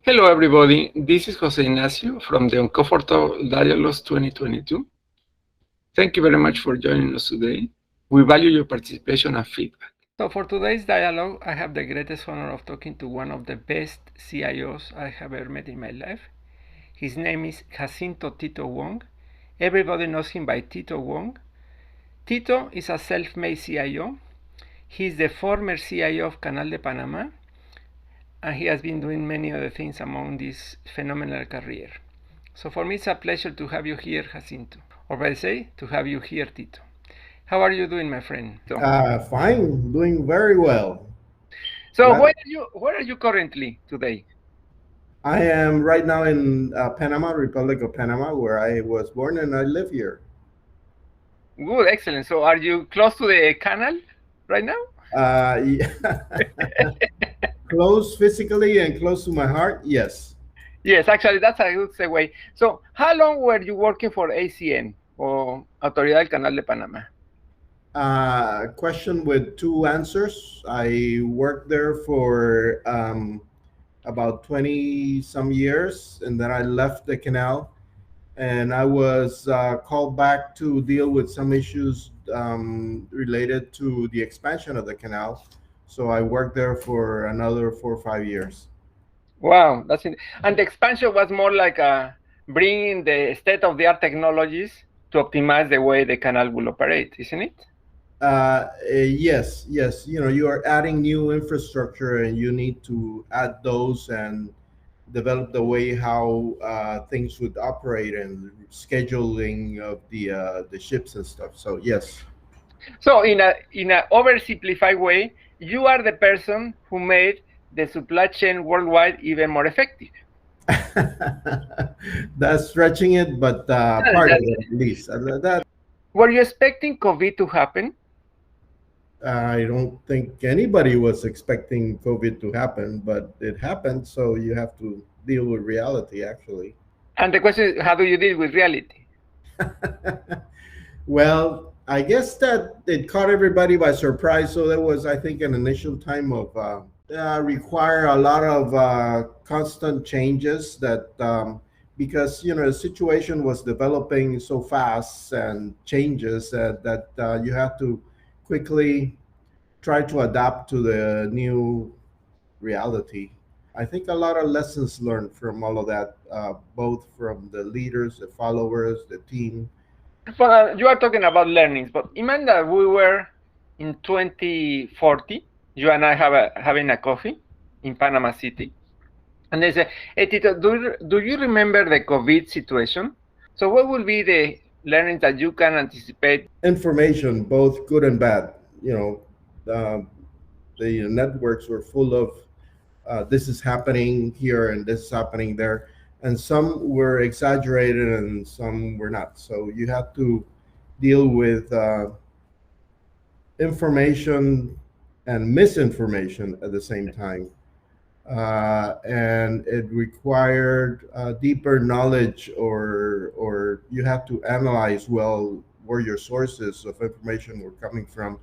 Hello, everybody. This is José Ignacio from the Uncomfortable Dialogues 2022. Thank you very much for joining us today. We value your participation and feedback. So for today's dialogue, I have the greatest honor of talking to one of the best CIOs I have ever met in my life. His name is Tito Wong. Everybody knows him by Tito Wong. Tito is a self-made CIO. He is the former CIO of Canal de Panama, and he has been doing many other things among this phenomenal career. So for me, it's a pleasure to have you here, Jacinto, or better say, to have you here, Tito. How are you doing, my friend? Fine, doing very well. So Well, where are you currently today? I am right now in Panama, Republic of Panama, where I was born and I live here. Good, excellent. So are you close to the canal right now? Yeah. Close physically and close to my heart, yes. Yes, actually, that's a good segue. So how long were you working for ACN, or Autoridad del Canal de Panama? Question with two answers. I worked there for about 20 some years, and then I left the canal, and I was called back to deal with some issues related to the expansion of the canal. So I worked there for another 4 or 5 years. Wow, and the expansion was more like bringing the state-of-the-art technologies to optimize the way the canal will operate, isn't it? Yes, yes. You know, you are adding new infrastructure, and you need to add those and develop the way how things would operate and scheduling of the ships and stuff. So yes. So in a oversimplified way, you are the person who made the supply chain worldwide even more effective. That's stretching it, but part of it at least. That Were you expecting COVID to happen? I don't think anybody was expecting COVID to happen, but it happened. So you have to deal with reality, actually. And the question is, how do you deal with reality? Well, I guess that it caught everybody by surprise. So there was, I think, an initial time of require a lot of constant changes that because the situation was developing so fast and changes that you have to quickly try to adapt to the new reality. I think a lot of lessons learned from all of that, both from the leaders, the followers, the team. Well, you are talking about learnings, but imagine that we were in 2040, you and I having a coffee in Panama City, and they say, "Hey, Tito, do you remember the COVID situation? So what will be the learnings that you can anticipate?" Information, both good and bad. The networks were full of this is happening here and this is happening there, and some were exaggerated and some were not. So you have to deal with information and misinformation at the same time. And it required deeper knowledge, or you have to analyze well where your sources of information were coming from,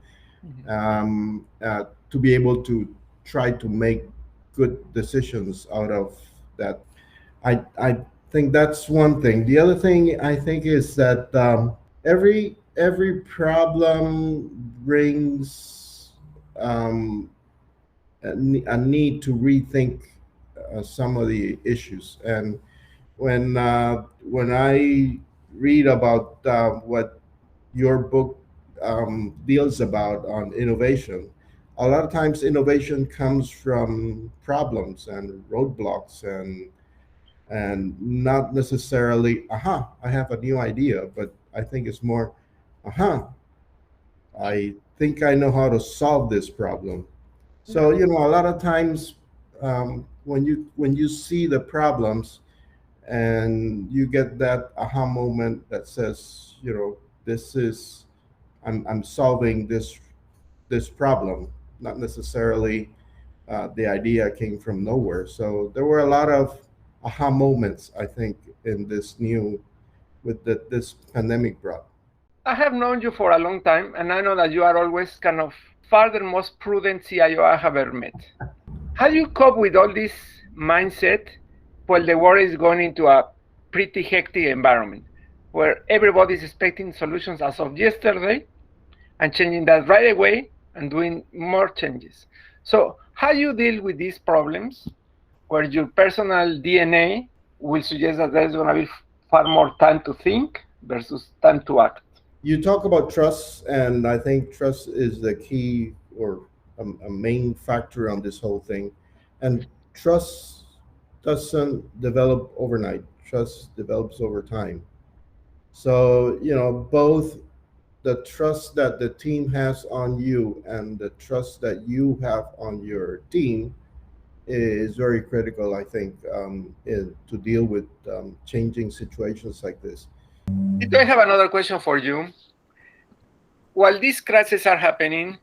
to be able to try to make good decisions out of that. I think that's one thing. The other thing I think is that every problem brings a need to rethink some of the issues. And when I read about what your book deals about on innovation, a lot of times innovation comes from problems and roadblocks and not necessarily I have a new idea, but I think it's more I think I know how to solve this problem. So a lot of times when you see the problems and you get that aha moment that says, this is I'm solving this problem. Not necessarily the idea came from nowhere. So there were a lot of aha moments, I think, in this this pandemic brought. I have known you for a long time, and I know that you are always kind of far the most prudent CIO I have ever met. How do you cope with all this mindset well, the world is going into a pretty hectic environment where everybody is expecting solutions as of yesterday and changing that right away and doing more changes. So how do you deal with these problems where your personal DNA will suggest that there's going to be far more time to think versus time to act? You talk about trust, and I think trust is the key or a main factor on this whole thing. And trust doesn't develop overnight. Trust develops over time. So, both the trust that the team has on you and the trust that you have on your team is very critical, I think, to deal with changing situations like this. Tito, I have another question for you. While these crashes are happening,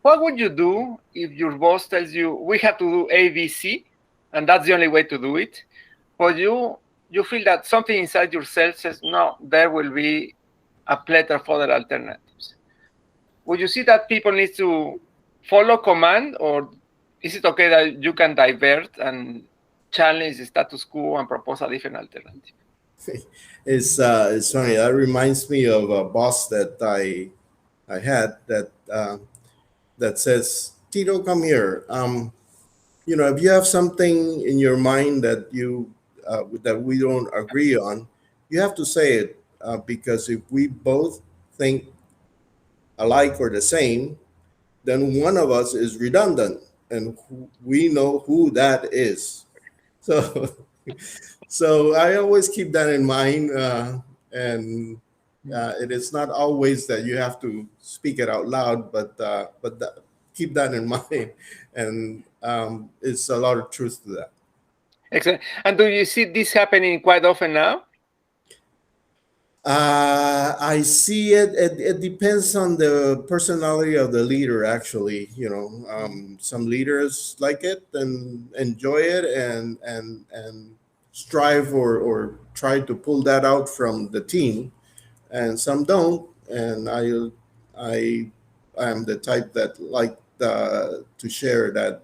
what would you do if your boss tells you we have to do A, B, C, and that's the only way to do it? But you feel that something inside yourself says, no, there will be a plethora of other alternatives. Would you see that people need to follow command, or is it okay that you can divert and challenge the status quo and propose a different alternative? It's funny. That reminds me of a boss that I had that says, Tito, come here. If you have something in your mind that that we don't agree on, you have to say it, because if we both think alike or the same, then one of us is redundant, and we know who that is. So, so I always keep that in mind, and it is not always that you have to speak it out loud, but keep that in mind, and it's a lot of truth to that. Excellent. And do you see this happening quite often now? I see it. It depends on the personality of the leader. Actually, some leaders like it and enjoy it, and strive or try to pull that out from the team, and some don't. And I am the type that like to share that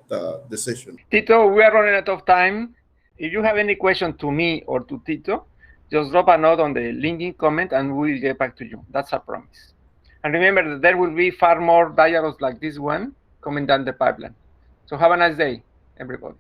decision. Tito, we are running out of time. If you have any question to me or to Tito, just drop a note on the LinkedIn comment and we'll get back to you. That's a promise. And remember that there will be far more dialogues like this one coming down the pipeline. So have a nice day, everybody.